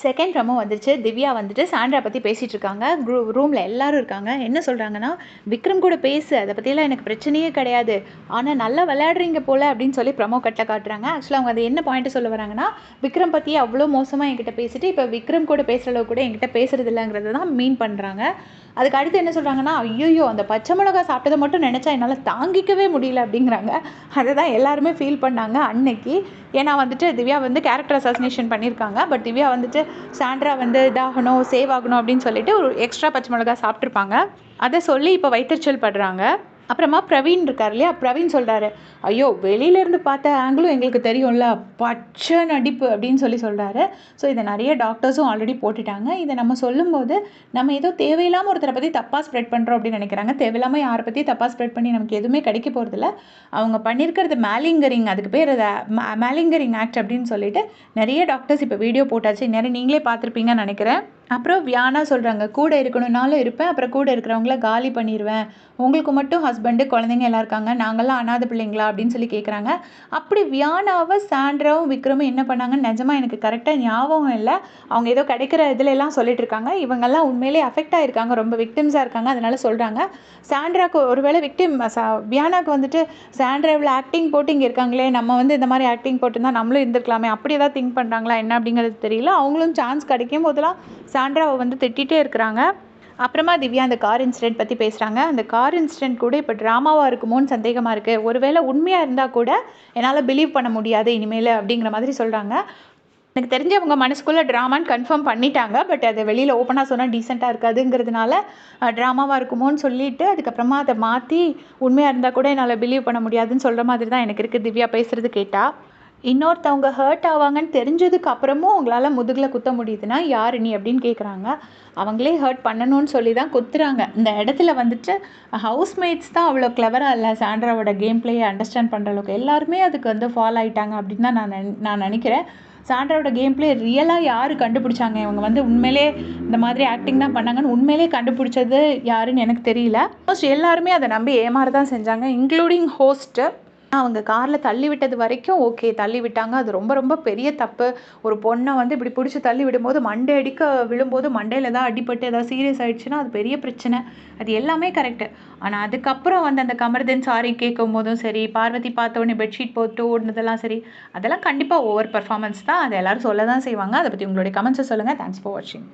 Second promo வந்துருச்சு. திவ்யா வந்துட்டு Sandra பற்றி பேசிகிட்டு இருக்காங்க. ரூமில் எல்லாரும் இருக்காங்க. என்ன சொல்கிறாங்கன்னா, விக்ரம் கூட பேசு, அதை பற்றியெல்லாம் எனக்கு பிரச்சனையே கிடையாது, ஆனால் நல்லா விளையாடுறீங்க போல் அப்படின்னு சொல்லி ப்ரோமோ கட்டில் காட்டுறாங்க. ஆக்சுவலாக அவங்க அது என்ன பாயிண்ட்டு சொல்ல வராங்கன்னா, விக்ரம் பற்றி அவ்வளோ மோசமாக என்கிட்ட பேசிட்டு இப்போ விக்ரம் கூட பேசுகிற அளவு கூட என்கிட்ட பேசுறது இல்லைங்கிறது தான் மீன் பண்ணுறாங்க. அதுக்கு அடுத்து என்ன சொல்கிறாங்கன்னா, ஐயோ அந்த பச்சை மிளகா சாப்பிட்டதை மட்டும் நினச்சா என்னால் தாங்கிக்கவே முடியல அப்படிங்கிறாங்க. அதை தான் எல்லாருமே ஃபீல் பண்ணாங்க அன்னைக்கு. ஏன்னா வந்துட்டு திவ்யா வந்து கேரக்டர் அசாசினேஷன் பண்ணியிருக்காங்க. பட் திவ்யா வந்துட்டு சாண்ட்ரா வந்து இதாகணும், சேவ் ஆகணும் அப்படின்னு சொல்லிட்டு ஒரு எக்ஸ்ட்ரா பச்சை மிளகா சாப்பிட்ருப்பாங்க. அதை சொல்லி இப்போ வயிற்றுச்சல் படுறாங்க. அப்புறமா பிரவீன் இருக்கார் இல்லையா, பிரவீன் சொல்கிறாரு, ஐயோ வெளியிலேருந்து பார்த்த ஆங்கிளும் எங்களுக்கு தெரியும்ல, பச்சை நடிப்பு அப்படின்னு சொல்கிறாரு. ஸோ இதை நிறைய டாக்டர்ஸும் ஆல்ரெடி போட்டுட்டாங்க. இதை நம்ம சொல்லும்போது நம்ம ஏதோ தேவையில்லாமல் ஒருத்தரை பற்றி தப்பாக ஸ்ப்ரெட் பண்ணுறோம் அப்படின்னு நினைக்கிறாங்க. தேவையில்லாமல் யாரை பற்றி தப்பாக ஸ்ப்ரெட் பண்ணி நமக்கு எதுவுமே கிடைக்க போகிறதில்ல. அவங்க பண்ணியிருக்கிறது மேலிங்கரிங், அதுக்கு பேர் மேலிங்கரிங் ஆக்ட் அப்படின்னு சொல்லிட்டு நிறைய டாக்டர்ஸ் இப்போ வீடியோ போட்டாச்சு. நிறைய நீங்களே பார்த்துருப்பீங்கன்னு நினைக்கிறேன். அப்புறம் வியானா சொல்கிறாங்க, கூட இருக்கணும்னாலும் இருப்பேன், அப்புறம் கூட இருக்கிறவங்கள காலி பண்ணிடுவேன், உங்களுக்கு மட்டும் ஹஸ்பண்டு குழந்தைங்க எல்லாம் இருக்காங்க, நாங்கள்லாம் அனாதை பிள்ளைங்களா அப்படின்னு சொல்லி கேட்குறாங்க. அப்படி வியானாவை சாண்ட்ராவும் விக்ரமும் என்ன பண்ணாங்கன்னு நிஜமாக எனக்கு கரெக்டாக ஞாபகம் இல்லை. அவங்க ஏதோ கிடைக்கிற இதுல எல்லாம் சொல்லிட்டு இருக்காங்க. இவங்கெல்லாம் உண்மையிலே அஃபெக்ட் ஆகிருக்காங்க, ரொம்ப விக்டிம்ஸாக இருக்காங்க, அதனால சொல்கிறாங்க. சாண்ட்ராக்கு ஒருவேளை விக்டிம் வியானாக்கு வந்துட்டு சாண்ட்ரா இவ்வளோ ஆக்டிங் போட்டு இங்கே இருக்காங்களே, நம்ம வந்து இந்த மாதிரி ஆக்டிங் போட்டுருந்தா நம்மளும் இருந்திருக்கலாமே, அப்படி ஏதாவது திங்க் பண்ணுறாங்களா என்ன அப்படிங்கிறது தெரியல. அவங்களும் சான்ஸ் கிடைக்கும் போதெல்லாம் சாண்ட்ராவை வந்து திட்டிகிட்டே இருக்கிறாங்க. அப்புறமா திவ்யா அந்த கார் இன்சிடென்ட் பற்றி பேசுகிறாங்க. அந்த கார் இன்சிடென்ட் கூட இப்போ ட்ராமாவாக இருக்குமோன்னு சந்தேகமாக இருக்குது. ஒருவேளை உண்மையாக இருந்தால் கூட என்னால் பிலீவ் பண்ண முடியாது இனிமேல் அப்படிங்கிற மாதிரி சொல்கிறாங்க. எனக்கு தெரிஞ்சு அவங்க மனசுக்குள்ளே ட்ராமான்னு கன்ஃபார்ம் பண்ணிட்டாங்க. பட் அதை வெளியில் ஓப்பனாக சொன்னால் டீசெண்டாக இருக்காதுங்கிறதுனால ட்ராமாவாக இருக்குமோன்னு சொல்லிவிட்டு அதுக்கப்புறமா அதை மாற்றி உண்மையாக இருந்தால் கூட என்னால் பிலீவ் பண்ண முடியாதுன்னு சொல்கிற மாதிரி தான் எனக்கு இருக்குது திவ்யா பேசுகிறது கேட்டால். இன்னொருத்தவங்க ஹர்ட் ஆவாங்கன்னு தெரிஞ்சதுக்கு அப்புறமும் அவங்களால முதுகில் குத்த முடியுதுன்னா யார் நீ அப்படின்னு கேட்குறாங்க. அவங்களே ஹர்ட் பண்ணணும்னு சொல்லி தான் குத்துறாங்க. இந்த இடத்துல வந்துட்டு ஹவுஸ்மேட்ஸ் தான் அவ்வளோ கிளவராக இல்லை சாண்ட்ராவோட கேம் பிளேயை அண்டர்ஸ்டாண்ட் பண்ணுற அளவுக்கு. எல்லாருமே அதுக்கு வந்து ஃபாலோ ஆகிட்டாங்க அப்படின்னு தான் நான் நினைக்கிறேன். சாண்ட்ராவோட கேம் பிளே ரியலாக யார் கண்டுபிடிச்சாங்க, இவங்க வந்து உண்மையிலே இந்த மாதிரி ஆக்டிங் தான் பண்ணாங்கன்னு உண்மையிலே கண்டுபிடிச்சது யாருன்னு எனக்கு தெரியல. ஆல்மோஸ்ட் எல்லாருமே அதை நம்பி ஏமாற தான் செஞ்சாங்க, இன்க்ளூடிங் ஹோஸ்ட்டு. அவங்க காரில் தள்ளி விட்டது வரைக்கும் ஓகே, தள்ளி விட்டாங்க, அது ரொம்ப ரொம்ப பெரிய தப்பு. ஒரு பொண்ணை வந்து இப்படி பிடிச்சி தள்ளி விடும்போது மண்டை அடிக்க விழும்போது மண்டையில் ஏதாவது அடிபட்டு ஏதாவது சீரியஸ் ஆகிடுச்சுன்னா அது பெரிய பிரச்சனை. அது எல்லாமே கரெக்டு. ஆனால் அதுக்கப்புறம் வந்து அந்த கமர்தன் சாரி கேட்கும் போதும் சரி, பார்வதி பார்த்தோன்னே பெட்ஷீட் போட்டு ஓடுனதெல்லாம் சரி, அதெல்லாம் கண்டிப்பாக ஓவர் பர்ஃபார்மன்ஸ் தான். அதை எல்லோரும் சொல்ல தான் செய்வாங்க. அதை பற்றி உங்களுடைய கமெண்ட்ஸை சொல்லுங்கள். தேங்க்ஸ் ஃபார் வாட்சிங்.